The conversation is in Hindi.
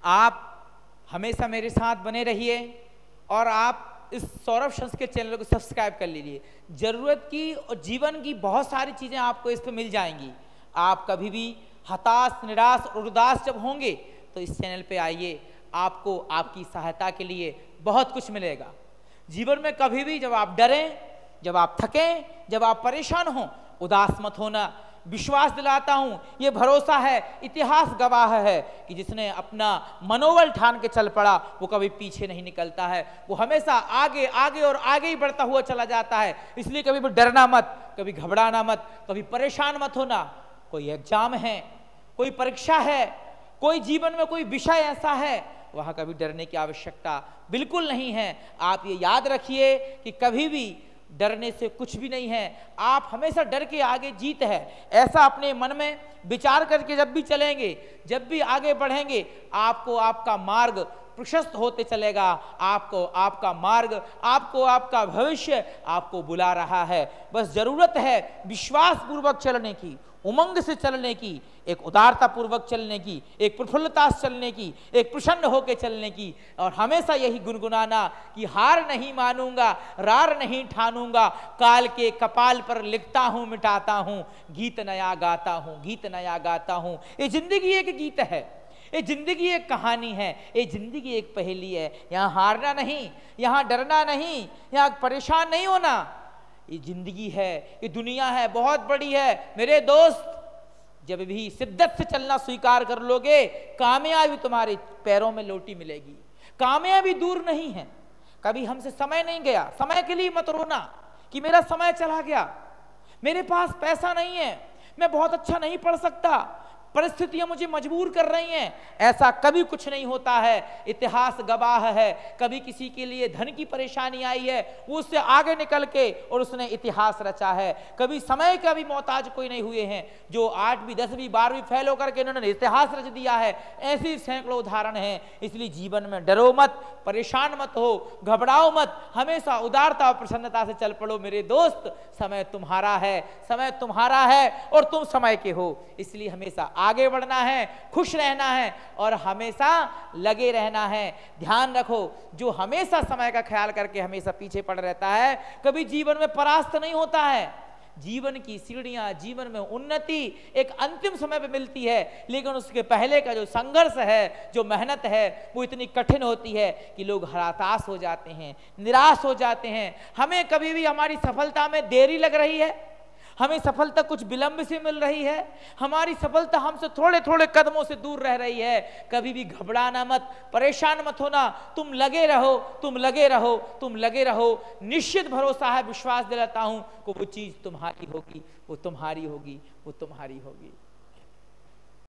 आप हमेशा मेरे साथ बने रहिए और आप इस सौरभ संस्कृत चैनल को सब्सक्राइब कर लीजिए। ज़रूरत की और जीवन की बहुत सारी चीज़ें आपको इस पर मिल जाएंगी। आप कभी भी हताश, निराश और उदास जब होंगे तो इस चैनल पे आइए, आपको आपकी सहायता के लिए बहुत कुछ मिलेगा। जीवन में कभी भी जब आप डरें, जब आप थकें, जब आप परेशान हों, उदास मत होना। विश्वास दिलाता हूं, ये भरोसा है, इतिहास गवाह है कि जिसने अपना मनोबल ठान के चल पड़ा वो कभी पीछे नहीं निकलता है, वो हमेशा आगे आगे और आगे ही बढ़ता हुआ चला जाता है। इसलिए कभी भी डरना मत, कभी घबराना मत, कभी परेशान मत होना। कोई एग्जाम है, कोई परीक्षा है, कोई जीवन में कोई विषय ऐसा है, वहां कभी डरने की आवश्यकता बिल्कुल नहीं है। आप ये याद रखिए कि कभी भी डरने से कुछ भी नहीं है, आप हमेशा डर के आगे जीत है। ऐसा अपने मन में विचार करके जब भी चलेंगे, जब भी आगे बढ़ेंगे, आपको आपका मार्ग प्रशस्त होते चलेगा। आपको आपका मार्ग, आपको आपका भविष्य आपको बुला रहा है। बस जरूरत है विश्वास पूर्वक चलने की, उमंग से चलने की, एक उदारता पूर्वक चलने की, एक प्रफुल्लता से चलने की, एक प्रसन्न होकर चलने की, और हमेशा यही गुनगुनाना कि हार नहीं मानूंगा, रार नहीं ठानूंगा, काल के कपाल पर लिखता हूं, मिटाता हूं, गीत नया गाता हूं, गीत नया गाता हूं। ये जिंदगी एक गीत है, ये जिंदगी एक कहानी है, ये जिंदगी एक पहेली है। यहाँ हारना नहीं, यहाँ डरना नहीं, यहाँ परेशान नहीं होना। ये जिंदगी है, ये दुनिया है, बहुत बड़ी है मेरे दोस्त। जब भी शिद्दत से चलना स्वीकार कर लोगे, कामयाबी तुम्हारे पैरों में लौटी मिलेगी। कामयाबी दूर नहीं है। कभी हमसे समय नहीं गया, समय के लिए मत रोना कि मेरा समय चला गया, मेरे पास पैसा नहीं है, मैं बहुत अच्छा नहीं पढ़ सकता, परिस्थितियां मुझे मजबूर कर रही हैं। ऐसा कभी कुछ नहीं होता है। इतिहास गवाह है, कभी किसी के लिए धन की परेशानी आई है, वो उससे आगे निकल के और उसने इतिहास रचा है। कभी समय का भी मोहताज कोई नहीं हुए हैं जो 8वीं 10वीं 12वीं फेल होकर के उन्होंने इतिहास रच दिया है। ऐसे सैकड़ों उदाहरण हैं। इसलिए जीवन में डरो मत, परेशान मत हो, घबराओ मत, हमेशा उदारता और प्रसन्नता से चल पड़ो मेरे दोस्त। समय तुम्हारा है, समय तुम्हारा है और तुम समय के हो। इसलिए हमेशा आगे बढ़ना है, खुश रहना है और हमेशा लगे रहना है। ध्यान रखो, जो हमेशा समय का ख्याल करके हमेशा पीछे पड़ रहता है, कभी जीवन में परास्त नहीं होता है। जीवन की सीढ़ियां, जीवन में उन्नति एक अंतिम समय पे मिलती है, लेकिन उसके पहले का जो संघर्ष है, जो मेहनत है, वो इतनी कठिन होती है कि लोग हताश हो जाते हैं, निराश हो जाते हैं। हमें कभी भी हमारी सफलता में देरी लग रही है, हमें सफलता कुछ विलंब से मिल रही है, हमारी सफलता हमसे थोड़े थोड़े कदमों से दूर रह रही है, कभी भी घबराना मत, परेशान मत होना। तुम लगे रहो, तुम लगे रहो, तुम लगे रहो। निश्चित भरोसा है, विश्वास दिलाता हूं कि वो चीज तुम्हारी होगी, वो तुम्हारी होगी, वो तुम्हारी होगी।